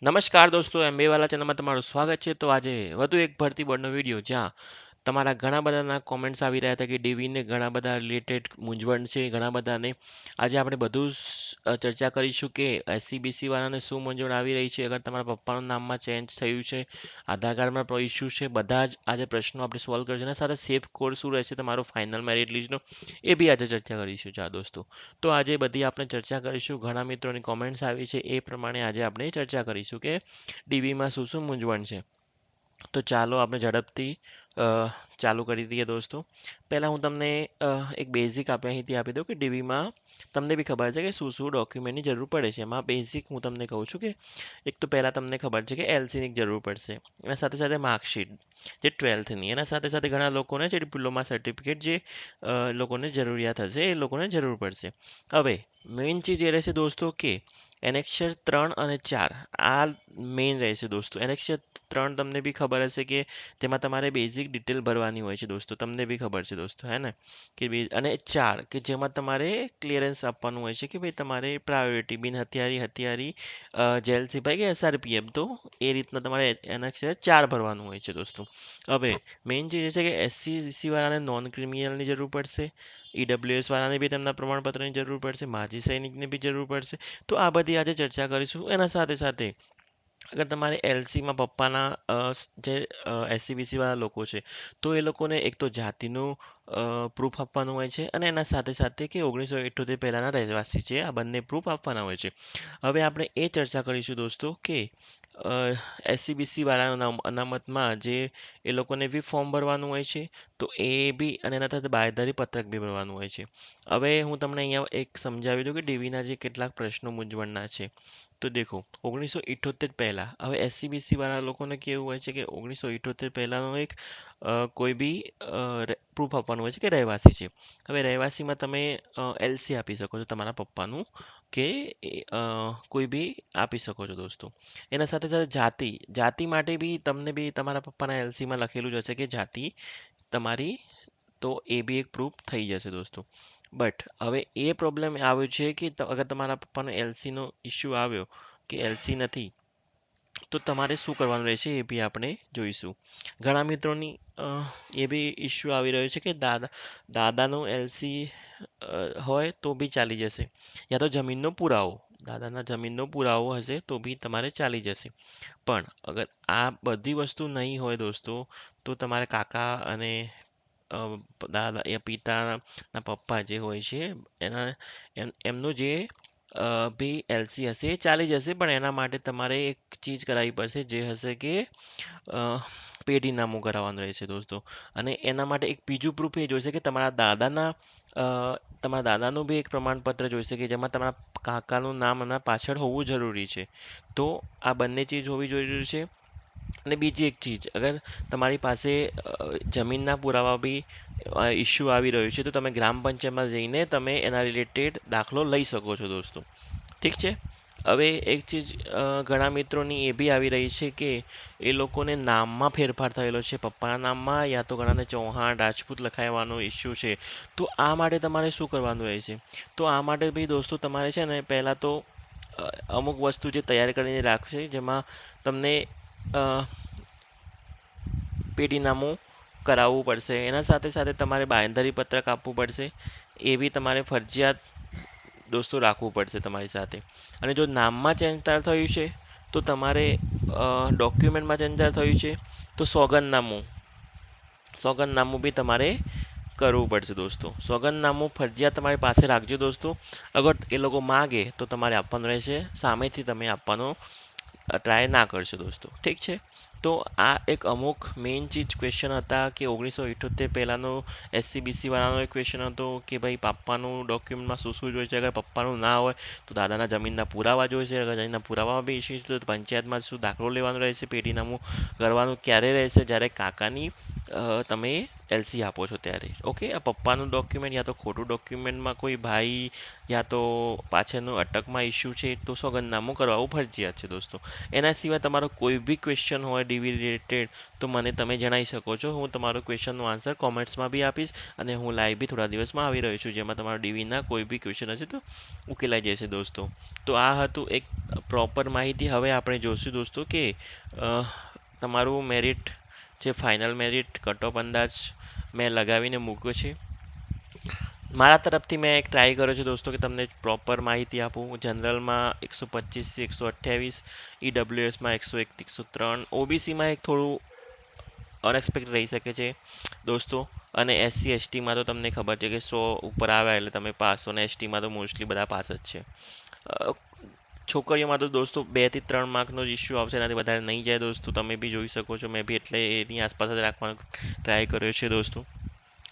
નમસ્કાર દોસ્તો, MBA વાલા ચેનલમાં તમારું સ્વાગત છે. તો આજે વધુ એક ભરતી બોર્ડનો વિડીયો જ્યાં તમારા ઘણા બધાના કોમેન્ટ્સ આવી રહ્યા હતા કે ડીવીને ઘણા બધા રિલેટેડ મૂંઝવણ છે ઘણા બધાને. આજે આપણે બધું ચર્ચા કરીશું કે એસસીબીસી વાળાને શું મૂંઝવણ આવી રહી છે, અગર તમારા પપ્પાનું નામમાં ચેન્જ થયું છે, આધાર કાર્ડમાં કોઈ ઇસ્યુ છે, બધા જ આજે પ્રશ્નો આપણે સોલ્વ કરીશું. અને સાથે સેફ કોડ શું રહેશે તમારો ફાઇનલ મેરિટ લિસ્ટનો એ બી આજે ચર્ચા કરીશું. જા દોસ્તો, તો આજે બધી આપણે ચર્ચા કરીશું. ઘણા મિત્રોની કોમેન્ટ્સ આવી છે એ પ્રમાણે આજે આપણે ચર્ચા કરીશું કે ડીવીમાં શું શું મૂંઝવણ છે. તો ચાલો આપણે ઝડપથી અ, ચાલુ કરી દઈએ દોસ્તો. પહેલાં હું તમને એક બેઝિક અહીંથી આપી દઉં કે ડીવીમાં તમને બી ખબર છે કે શું શું ડોક્યુમેન્ટની જરૂર પડે છે. એમાં બેઝિક હું તમને કહું છું કે એક તો પહેલાં તમને ખબર છે કે એલસીની જરૂર પડશે, એના સાથે સાથે માર્કશીટ જે 12થની, એના સાથે સાથે ઘણા લોકોને જે ડિપ્લોમા સર્ટિફિકેટ જે લોકોને જરૂરિયાત હશે એ લોકોને જરૂર પડશે. હવે મેઇન ચીજ એ રહેશે દોસ્તો કે એનેક્સર 3 અને 4 આ મેઇન રહેશે દોસ્તો. એનેક્સર 3 તમને બી ખબર હશે કે તેમાં તમારે બેઝિક ડિટેલ ભરવાની હોય છે દોસ્તો, તમને બી ખબર છે દોસ્તો, હે ને. અને 4 કે જેમાં તમારે ક્લિયરન્સ આપવાનું હોય છે કે ભાઈ તમારે પ્રાયોરિટી બિન હથિયારી, હથિયારી, જેલ સિપાઈ કે એસઆરપીએફ, તો એ રીતના તમારે એનેક્સર 4 ભરવાનું હોય છે દોસ્તો. હવે મેઇન ચીજ એ છે કે એસસી વાળાને નોન ક્રિમિનલની જરૂર પડશે, ઈડબ્લ્યુએસ વાળાને બી તેમના પ્રમાણપત્રની જરૂર પડશે, માજી સૈનિકની બી જરૂર પડશે. તો આ બધી આજે ચર્ચા કરીશું. એના સાથે સાથે અગર તમારે એલસીમાં પપ્પાના જે એસસીબીસી વાળા લોકો છે તો એ લોકોને એક તો જાતિનું પ્રૂફ આપવાનું હોય છે, અને એના સાથે સાથે કે 1978 પહેલાંના રહેવાસી છે, આ બંને પ્રૂફ આપવાના હોય છે. હવે આપણે એ ચર્ચા કરીશું દોસ્તો કે એસસીબીસી વાળાના અનામતમાં જે એ લોકોને બી ફોર્મ ભરવાનું હોય છે, તો એ બી, અને એના સાથે બાંયધરી પત્રક બી ભરવાનું હોય છે. હવે હું તમને અહીંયા એક સમજાવી દઉં કે ડીવીના જે કેટલાક પ્રશ્નો મૂંઝવણના છે. તો દેખો, 1978 પહેલાં, હવે એસસીબીસી વાળા લોકોને કેવું હોય છે કે 1978 પહેલાંનો એક કોઈ બી પ્રૂફ આપવાનું હોય છે કે રહેવાસી છે. હવે રહેવાસીમાં તમે એલસી આપી શકો છો તમારા પપ્પાનું, કે કોઈ બી આપી શકો છો દોસ્તો. એના સાથે સાથે જાતિ, જાતિ માટે બી તમને બી તમારા પપ્પાના એલસીમાં લખેલું જ હશે કે જાતિ તમારી, તો એ બી એક પ્રૂફ થઈ જશે દોસ્તો. બટ હવે એ પ્રોબ્લેમ આવ્યો છે કે અગર તમારા પપ્પાનો એલસીનો ઇસ્યુ આવ્યો કે એલસી નથી, તો તમારે શું કરવાનું રહેશે એ બી આપણે જોઈશું. ઘણા મિત્રોની એ બી ઇસ્યુ આવી રહ્યો છે કે દાદાનું એલસી હોય તો બી ચાલી જશે, યા તો જમીનનો પુરાવો, દાદાના જમીનનો પુરાવો હશે તો બી તમારે ચાલી જશે. પણ અગર આ બધી વસ્તુ નહીં હોય દોસ્તો, તો તમારે કાકા અને અ, દાદા એ પિતાના પપ્પા જે હોય છે એના એમનું જે બી એલસી હશે એ ચાલી જશે. પણ એના માટે તમારે એક ચીજ કરાવવી પડશે, જે હશે કે અ, પેઢીનામું કરાવવાનું રહેશે દોસ્તો. અને એના માટે એક બીજું પ્રૂફ એ જોઈશે કે અ, તમારા દાદાનું બી એક પ્રમાણપત્ર જોઈશે કે જેમાં તમારા કાકાનું નામ એના પાછળ હોવું જરૂરી છે. તો આ બંને ચીજ હોવી જરૂરી છે. અને બીજી એક ચીજ, અગર તમારી પાસે જમીનના પુરાવા બી ઇસ્યુ આવી રહ્યું છે, તો તમે ગ્રામ પંચાયતમાં જઈને તમે એના રિલેટેડ દાખલો લઈ શકો છો દોસ્તો. ઠીક છે. હવે એક ચીજ ઘણા મિત્રોની એ બી આવી રહી છે કે એ લોકોને નામમાં ફેરફાર થયેલો છે, પપ્પાના નામમાં, યા તો ઘણાને ચૌહાણ રાજપૂત લખાવવાનો ઇસ્યુ છે. તો આ માટે તમારે શું કરવાનું રહેશે? તો આ માટે બી દોસ્તો તમારે છે ને પહેલાં તો અમુક વસ્તુ જે તૈયાર કરીને રાખશે, જેમાં તમને અ, પેઢીનામું કરાવવું પડશે. એના સાથે સાથે તમારે બાંયધરી પત્રક આપવું પડશે, એ બી તમારે ફરજિયાત દોસ્તો રાખવું પડશે તમારી સાથે. અને જો નામમાં ચેન્જ થયું છે, તો તમારે ડોક્યુમેન્ટમાં ચેન્જ થયું છે, તો સોગંદનામું બી તમારે કરવું પડશે દોસ્તો. સોગંદનામું ફરજિયાત તમારી પાસે રાખજો દોસ્તો. અગર એ લોકો માગે તો તમારે આપવાનું રહેશે, સામેથી તમે આપવાનો ટ્રાય ના કરશો દોસ્તો. ઠીક છે. તો આ એક અમુક મેઇન ચીજ ક્વેશ્ચન હતા કે 1978 પહેલાંનો એસસીબીસી વાળાનો એક ક્વેશ્ચન હતો કે ભાઈ પપ્પાનું ડોક્યુમેન્ટમાં શું શું જોઈએ છે. અગર પપ્પાનું ના હોય તો દાદાના જમીનના પુરાવા જોઈશે. અગર જમીનના પુરાવા બી ઇસ્યુ છે તો પંચાયતમાં શું દાખલો લેવાનો રહેશે, પેઢીનામું કરવાનું ક્યારે રહેશે, જ્યારે કાકાની તમે એલસી આપો છો ત્યારે. ઓકે. આ પપ્પાનું ડોક્યુમેન્ટ યા તો ખોટું ડોક્યુમેન્ટમાં કોઈ ભાઈ યા તો પાછળનું અટકમાં ઇસ્યુ છે, તો સોગંદનામું કરાવવું ફરજિયાત છે દોસ્તો. એના સિવાય તમારો કોઈ બી ક્વેશ્ચન હોય ડીવી રિલેટેડ તો મને તમે જણાવી શકો છો. હું તમારો ક્વેશ્ચનનો આન્સર કોમેન્ટ્સમાં બી આપીશ અને હું લાઈવ બી થોડા દિવસમાં આવી રહ્યો છું જેમાં તમારો ડીવીના કોઈ બી ક્વેશ્ચન હશે તો ઉકેલાઈ જશે દોસ્તો. તો આ હતું એક પ્રોપર માહિતી. હવે આપણે જોઈશું દોસ્તો કે તમારું મેરિટ જે ફાઇનલ મેરિટ કટ ઓફ અંદાજ મેં લગાવીને મૂક્યો છે. મારા તરફથી મેં એક ટ્રાય કર્યો છે દોસ્તો કે તમને પ્રોપર માહિતી આપું. જનરલમાં 125થી 128, ઈડબ્લ્યુએસમાં 101થી 103, ઓબીસીમાં એક થોડું અનએક્સપેક્ટેડ રહી શકે છે દોસ્તો. અને એસસી એસટીમાં તો તમને ખબર છે કે 100 ઉપર આવે એટલે તમે પાસ છો, અને એસટીમાં તો મોસ્ટલી બધા પાસ જ છે. છોકરીઓમાં તો દોસ્તો 2 થી 3 માર્કનો જ ઇસ્યુ આવશે, એનાથી વધારે નહીં જાય દોસ્તો. તમે બી જોઈ શકો છો, મેં બી એટલે એની આસપાસ જ રાખવાનો ટ્રાય કર્યો છે દોસ્તો.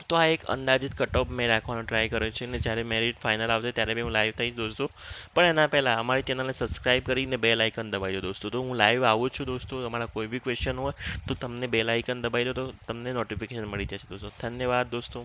તો આ એક અંદાજિત કટ ઓફ મેં રાખવાનો ટ્રાય કર્યો છે, અને જ્યારે મેરિટ ફાઇનલ આવશે ત્યારે બી હું લાઈવ થઈશ દોસ્તો. પણ એના પહેલાં અમારી ચેનલને સબસ્ક્રાઈબ કરીને બેલ આઇકન દબાવી દો દોસ્તો. તો હું લાઈવ આવું છું દોસ્તો. તમારા કોઈ બી ક્વેશ્ચન હોય તો તમને બેલ આઇકન દબાવી દો તો તમને નોટિફિકેશન મળી જશે દોસ્તો. ધન્યવાદ દોસ્તો.